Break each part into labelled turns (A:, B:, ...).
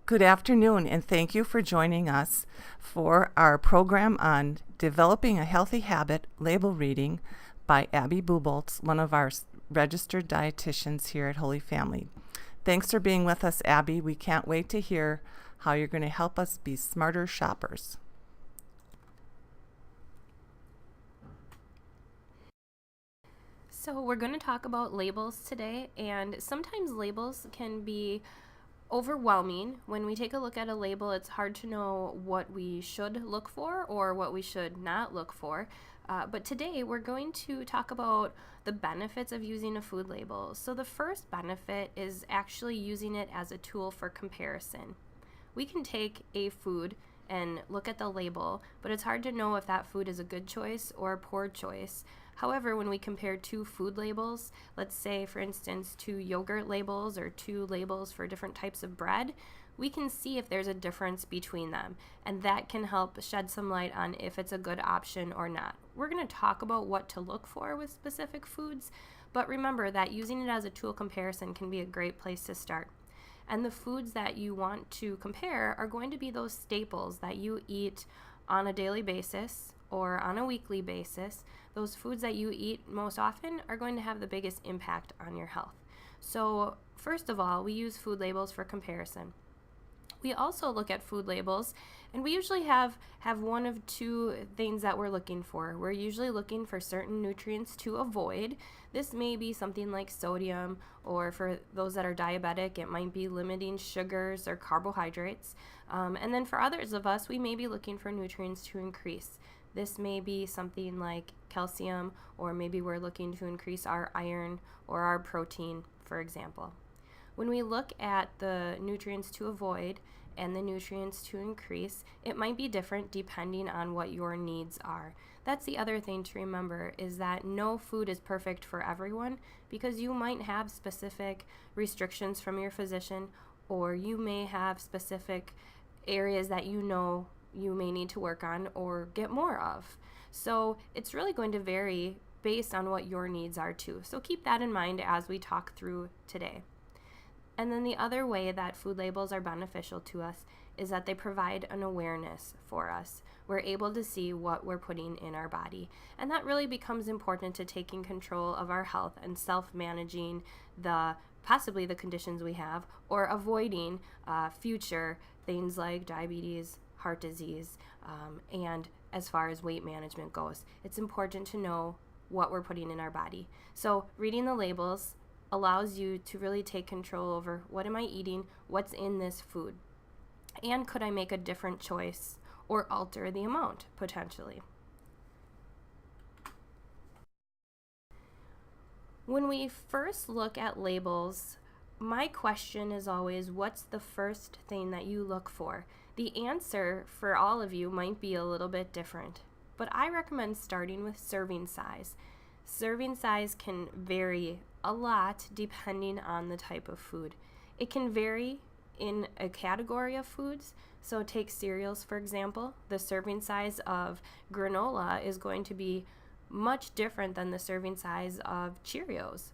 A: Good afternoon, and thank you for joining us for our program on Developing a Healthy Habit Label Reading by Abby Buboltz, one of our registered dietitians here at Holy Family. Thanks for being with us, Abby. We can't wait to hear how you're going to help us be smarter shoppers.
B: So we're going to talk about labels today, and sometimes labels can be overwhelming. When we take a look at a label, it's hard to know what we should look for or what we should not look for. But today we're going to talk about the benefits of using a food label. So the first benefit is actually using it as a tool for comparison. We can take a food and look at the label, but it's hard to know if that food is a good choice or a poor choice. However, when we compare two food labels, let's say for instance two yogurt labels or two labels for different types of bread, we can see if there's a difference between them, and that can help shed some light on if it's a good option or not. We're going to talk about what to look for with specific foods, but remember that using it as a tool comparison can be a great place to start. And the foods that you want to compare are going to be those staples that you eat on a daily basis or on a weekly basis. Those foods that you eat most often are going to have the biggest impact on your health. So first of all, we use food labels for comparison. We also look at food labels, and we usually have one of two things that we're looking for. We're usually looking for certain nutrients to avoid. This may be something like sodium, or for those that are diabetic, it might be limiting sugars or carbohydrates. And then for others of us, we may be looking for nutrients to increase. This may be something like calcium, or maybe we're looking to increase our iron or our protein, for example. When we look at the nutrients to avoid and the nutrients to increase, it might be different depending on what your needs are. That's the other thing to remember, is that no food is perfect for everyone, because you might have specific restrictions from your physician, or you may have specific areas that you know you may need to work on or get more of. So it's really going to vary based on what your needs are too. So keep that in mind as we talk through today. And then the other way that food labels are beneficial to us is that they provide an awareness for us. We're able to see what we're putting in our body. And that really becomes important to taking control of our health and self-managing possibly the conditions we have, or avoiding future things like diabetes, heart disease, and as far as weight management goes. It's important to know what we're putting in our body. So reading the labels allows you to really take control over what am I eating, what's in this food, and could I make a different choice or alter the amount potentially. When we first look at labels, my question is always, what's the first thing that you look for? The answer for all of you might be a little bit different, but I recommend starting with serving size. Serving size can vary a lot depending on the type of food. It can vary in a category of foods. So take cereals, for example. The serving size of granola is going to be much different than the serving size of Cheerios.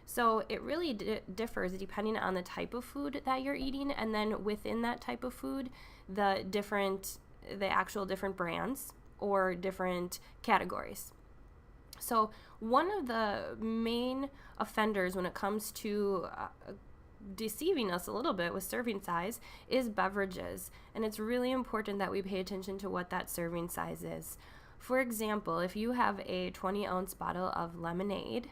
B: So it really differs depending on the type of food that you're eating, and then within that type of food, the actual different brands or different categories. So one of the main offenders when it comes to deceiving us a little bit with serving size is beverages, and it's really important that we pay attention to what that serving size is. For example, if you have a 20-ounce bottle of lemonade,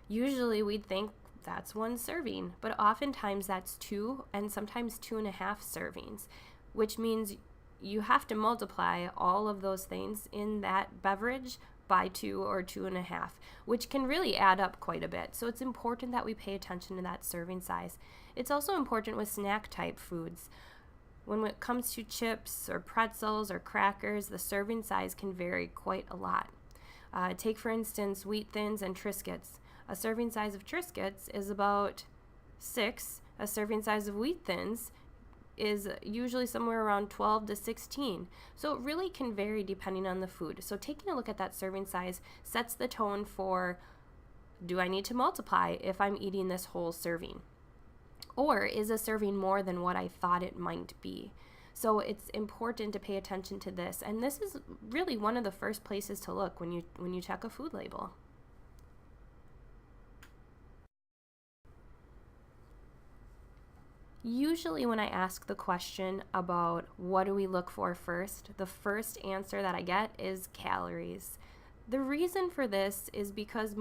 B: usually we'd think that's one serving, but oftentimes that's 2 and sometimes 2.5 servings, which means you have to multiply all of those things in that beverage by 2 or 2.5, which can really add up quite a bit. So it's important that we pay attention to that serving size. It's also important with snack type foods. When it comes to chips or pretzels or crackers, the serving size can vary quite a lot. Take for instance Wheat Thins and Triscuits. A serving size of Triscuits is about 6. A serving size of Wheat Thins is usually somewhere around 12 to 16. So it really can vary depending on the food. So taking a look at that serving size sets the tone for, do I need to multiply if I'm eating this whole serving? Or is a serving more than what I thought it might be? So it's important to pay attention to this. And this is really one of the first places to look when you check a food label. Usually when I ask the question about what do we look for first, the first answer that I get is calories. The reason for this is because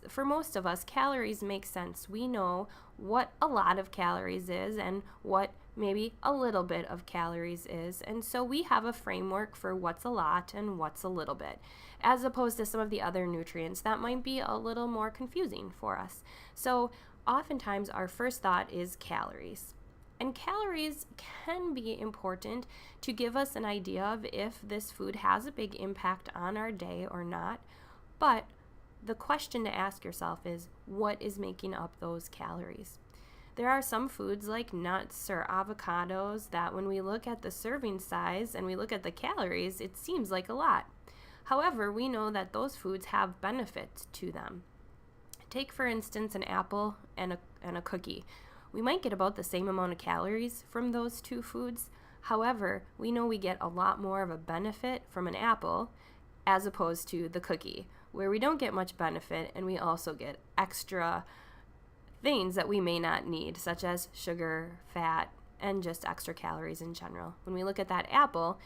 B: for most of us, calories make sense. We know what a lot of calories is and what maybe a little bit of calories is. And so we have a framework for what's a lot and what's a little bit, as opposed to some of the other nutrients that might be a little more confusing for us. So oftentimes our first thought is calories. And calories can be important to give us an idea of if this food has a big impact on our day or not. But the question to ask yourself is, what is making up those calories? There are some foods like nuts or avocados that when we look at the serving size and we look at the calories, it seems like a lot. However, we know that those foods have benefits to them. Take, for instance, an apple and a cookie. We might get about the same amount of calories from those two foods. However, we know we get a lot more of a benefit from an apple as opposed to the cookie, where we don't get much benefit and we also get extra things that we may not need, such as sugar, fat, and just extra calories in general. When we look at that apple,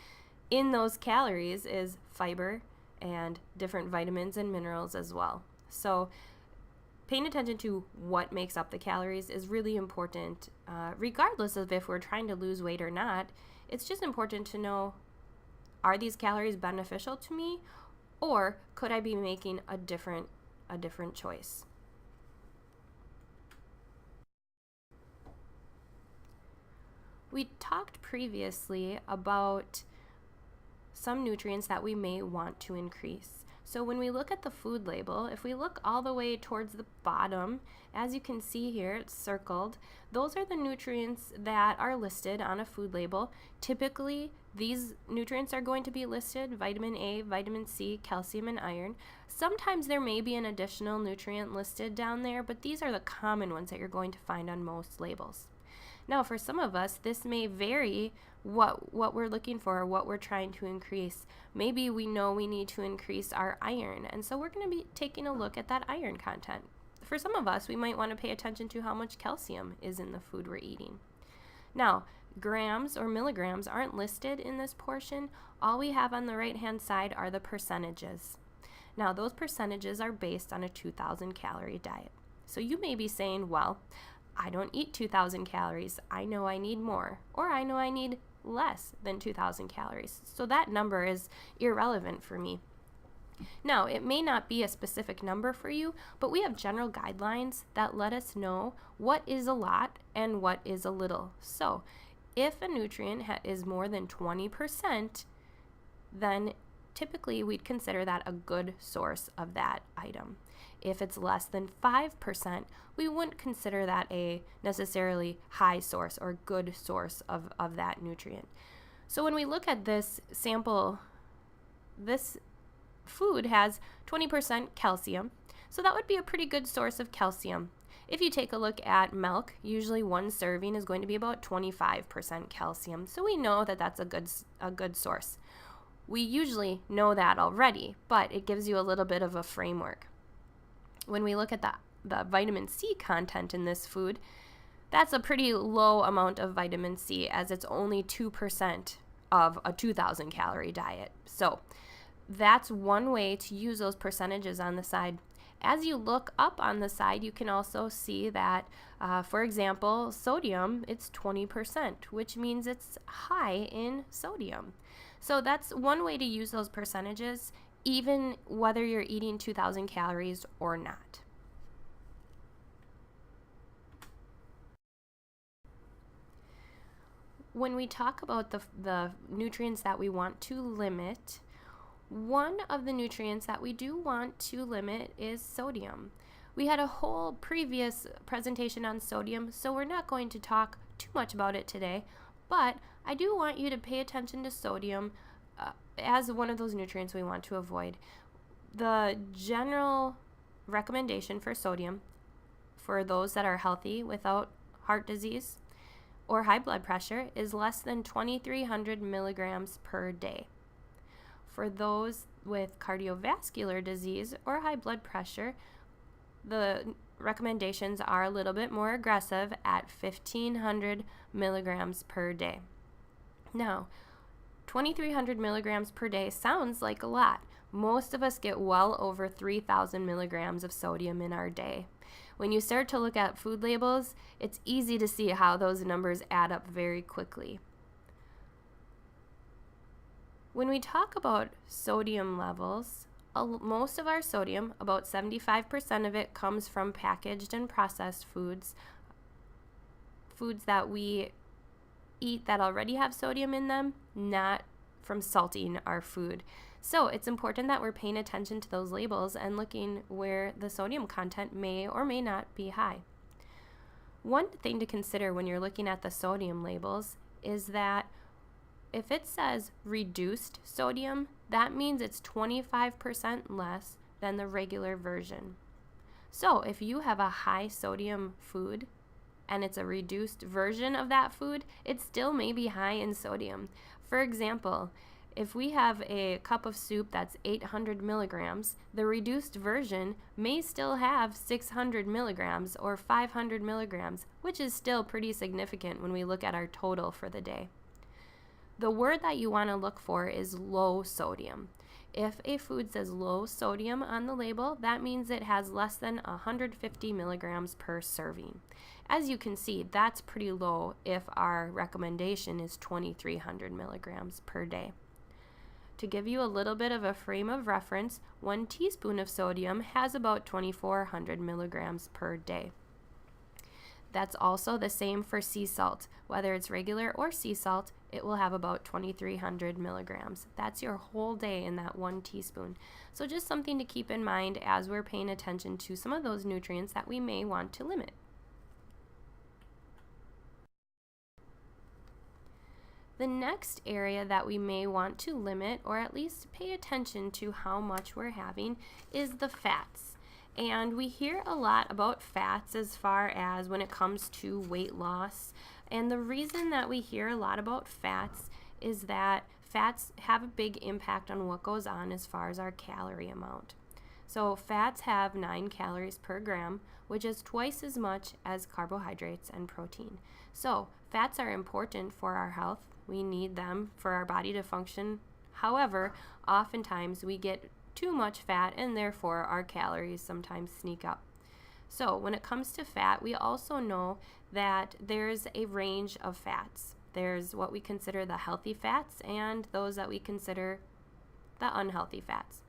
B: in those calories is fiber and different vitamins and minerals as well. So paying attention to what makes up the calories is really important, regardless of if we're trying to lose weight or not. It's just important to know, are these calories beneficial to me, or could I be making a different choice? We talked previously about some nutrients that we may want to increase. So when we look at the food label, if we look all the way towards the bottom, as you can see here, it's circled. Those are the nutrients that are listed on a food label. Typically, these nutrients are going to be listed: vitamin A, vitamin C, calcium, and iron. Sometimes there may be an additional nutrient listed down there, but these are the common ones that you're going to find on most labels. Now, for some of us, this may vary what we're looking for or what we're trying to increase. Maybe we know we need to increase our iron, and so we're going to be taking a look at that iron content. For some of us, we might want to pay attention to how much calcium is in the food we're eating. Now, grams or milligrams aren't listed in this portion. All we have on the right-hand side are the percentages. Now, those percentages are based on a 2,000 calorie diet. So you may be saying, well, I don't eat 2,000 calories. I know I need more, or I know I need less than 2,000 calories. So that number is irrelevant for me. Now, it may not be a specific number for you, but we have general guidelines that let us know what is a lot and what is a little. So if a nutrient is more than 20%, then typically we'd consider that a good source of that item. If it's less than 5%, we wouldn't consider that a necessarily high source or good source of that nutrient. So when we look at this sample, this food has 20% calcium, so that would be a pretty good source of calcium. If you take a look at milk, usually one serving is going to be about 25% calcium, so we know that that's a good source. We usually know that already, but it gives you a little bit of a framework. When we look at the vitamin C content in this food, that's a pretty low amount of vitamin C, as it's only 2% of a 2,000 calorie diet. So that's one way to use those percentages on the side. As you look up on the side, you can also see that, for example, sodium, it's 20%, which means it's high in sodium. So that's one way to use those percentages, even whether you're eating 2,000 calories or not. When we talk about the nutrients that we want to limit, one of the nutrients that we do want to limit is sodium. We had a whole previous presentation on sodium, so we're not going to talk too much about it today, but I do want you to pay attention to sodium as one of those nutrients we want to avoid. The general recommendation for sodium for those that are healthy without heart disease or high blood pressure is less than 2,300 milligrams per day. For those with cardiovascular disease or high blood pressure, the recommendations are a little bit more aggressive at 1,500 milligrams per day. Now, 2,300 milligrams per day sounds like a lot. Most of us get well over 3,000 milligrams of sodium in our day. When you start to look at food labels, it's easy to see how those numbers add up very quickly. When we talk about sodium levels, most of our sodium, about 75% of it, comes from packaged and processed foods that we eat that already have sodium in them, not from salting our food. So it's important that we're paying attention to those labels and looking where the sodium content may or may not be high. One thing to consider when you're looking at the sodium labels is that if it says reduced sodium, that means it's 25% less than the regular version. So if you have a high sodium food and it's a reduced version of that food, it still may be high in sodium. For example, if we have a cup of soup that's 800 milligrams, the reduced version may still have 600 milligrams or 500 milligrams, which is still pretty significant when we look at our total for the day. The word that you want to look for is low sodium. If a food says low sodium on the label, that means it has less than 150 milligrams per serving. As you can see, that's pretty low if our recommendation is 2,300 milligrams per day. To give you a little bit of a frame of reference, 1 teaspoon of sodium has about 2,400 milligrams per day. That's also the same for sea salt. Whether it's regular or sea salt, it will have about 2,300 milligrams. That's your whole day in that 1 teaspoon. So just something to keep in mind as we're paying attention to some of those nutrients that we may want to limit. The next area that we may want to limit, or at least pay attention to how much we're having, is the fats. And we hear a lot about fats as far as when it comes to weight loss. And the reason that we hear a lot about fats is that fats have a big impact on what goes on as far as our calorie amount. So fats have 9 calories per gram, which is twice as much as carbohydrates and protein. So fats are important for our health. We need them for our body to function. However, oftentimes we get too much fat and therefore our calories sometimes sneak up. So when it comes to fat, we also know that there's a range of fats. There's what we consider the healthy fats and those that we consider the unhealthy fats.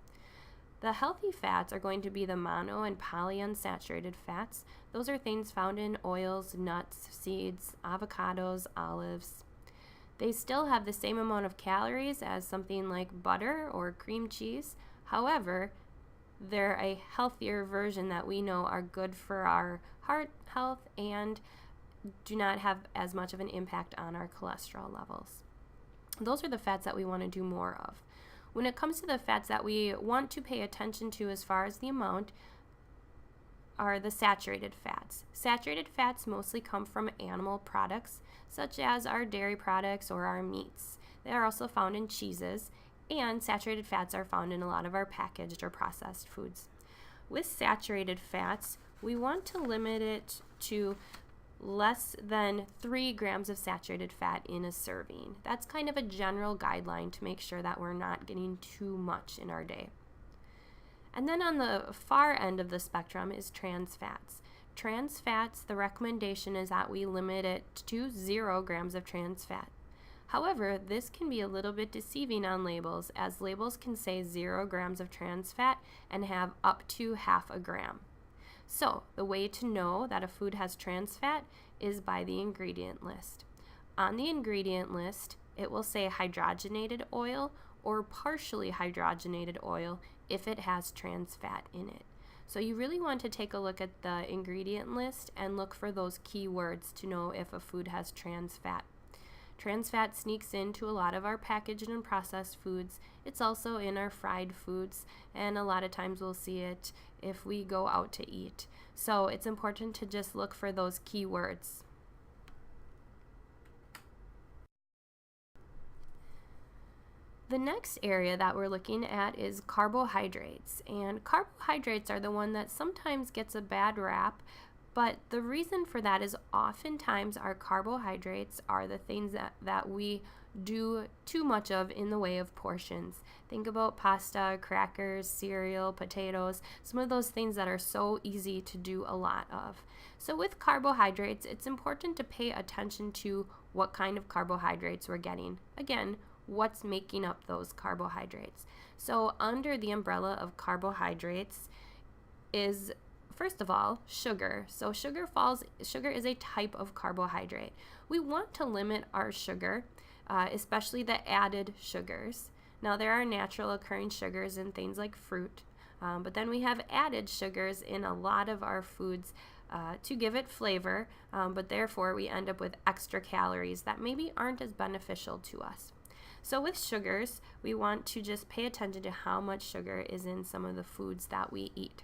B: The healthy fats are going to be the mono and polyunsaturated fats. Those are things found in oils, nuts, seeds, avocados, olives. They still have the same amount of calories as something like butter or cream cheese. However, they're a healthier version that we know are good for our heart health and do not have as much of an impact on our cholesterol levels. Those are the fats that we want to do more of. When it comes to the fats that we want to pay attention to as far as the amount are the saturated fats. Saturated fats mostly come from animal products, such as our dairy products or our meats. They are also found in cheeses, and saturated fats are found in a lot of our packaged or processed foods. With saturated fats, we want to limit it to less than 3 grams of saturated fat in a serving. That's kind of a general guideline to make sure that we're not getting too much in our day. And then on the far end of the spectrum is trans fats. Trans fats, the recommendation is that we limit it to 0 grams of trans fat. However, this can be a little bit deceiving on labels, as labels can say 0 grams of trans fat and have up to half a gram. So the way to know that a food has trans fat is by the ingredient list. On the ingredient list, it will say hydrogenated oil or partially hydrogenated oil if it has trans fat in it. So you really want to take a look at the ingredient list and look for those keywords to know if a food has trans fat. Trans fat sneaks into a lot of our packaged and processed foods. It's also in our fried foods, and a lot of times we'll see it if we go out to eat. So it's important to just look for those keywords. The next area that we're looking at is carbohydrates. And carbohydrates are the one that sometimes gets a bad rap, but the reason for that is oftentimes our carbohydrates are the things that we do too much of in the way of portions. Think about pasta, crackers, cereal, potatoes, some of those things that are so easy to do a lot of. So with carbohydrates, it's important to pay attention to what kind of carbohydrates we're getting. Again, what's making up those carbohydrates. So under the umbrella of carbohydrates is, first of all, sugar. So sugar is a type of carbohydrate. We want to limit our sugar, especially the added sugars. Now there are natural occurring sugars in things like fruit, but then we have added sugars in a lot of our foods to give it flavor, but therefore we end up with extra calories that maybe aren't as beneficial to us. So with sugars, we want to just pay attention to how much sugar is in some of the foods that we eat.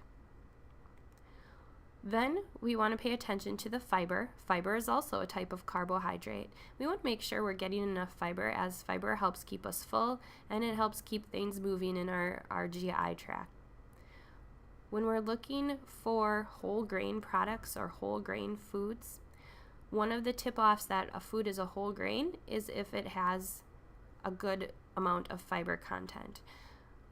B: Then we want to pay attention to the fiber. Fiber is also a type of carbohydrate. We want to make sure we're getting enough fiber, as fiber helps keep us full and it helps keep things moving in our GI tract. When we're looking for whole grain products or whole grain foods, one of the tip-offs that a food is a whole grain is if it has a good amount of fiber content.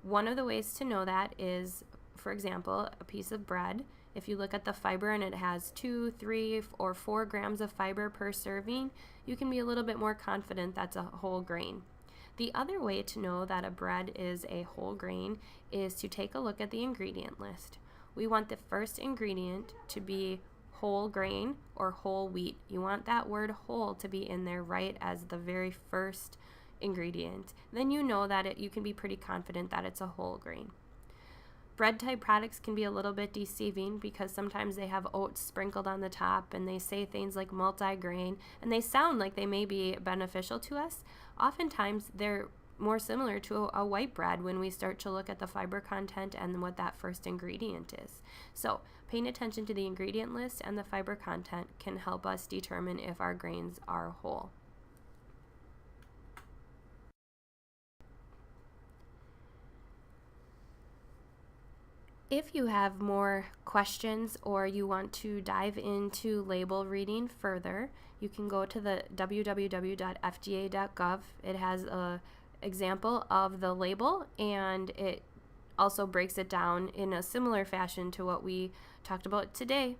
B: One of the ways to know that is, for example, a piece of bread. If you look at the fiber and it has 2, 3, or 4 grams of fiber per serving, you can be a little bit more confident that's a whole grain. The other way to know that a bread is a whole grain is to take a look at the ingredient list. We want the first ingredient to be whole grain or whole wheat. You want that word whole to be in there right as the very first ingredient. Then you know that you can be pretty confident that it's a whole grain. Bread type products can be a little bit deceiving because sometimes they have oats sprinkled on the top and they say things like multi-grain and they sound like they may be beneficial to us. Oftentimes they're more similar to a white bread when we start to look at the fiber content and what that first ingredient is. So paying attention to the ingredient list and the fiber content can help us determine if our grains are whole. If you have more questions or you want to dive into label reading further, you can go to the www.fda.gov. It has an example of the label and it also breaks it down in a similar fashion to what we talked about today.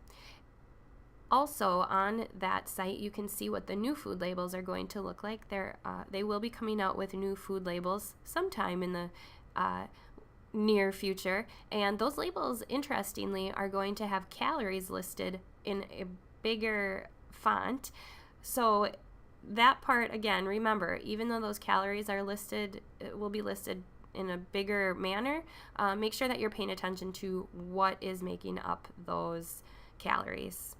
B: Also on that site you can see what the new food labels are going to look like. They will be coming out with new food labels sometime in the near future, and those labels, interestingly, are going to have calories listed in a bigger font. So that part, again, remember, even though those calories are listed, it will be listed in a bigger manner. Make sure that you're paying attention to what is making up those calories.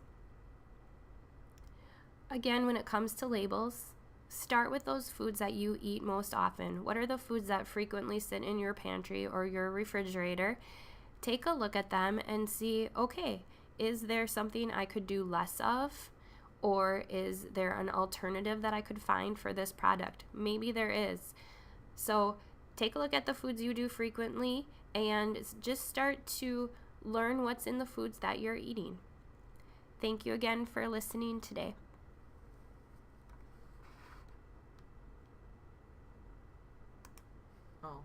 B: Again, when it comes to labels, start with those foods that you eat most often. What are the foods that frequently sit in your pantry or your refrigerator? Take a look at them and see, okay, is there something I could do less of? Or is there an alternative that I could find for this product? Maybe there is. So take a look at the foods you do frequently and just start to learn what's in the foods that you're eating. Thank you again for listening today.
A: Oh.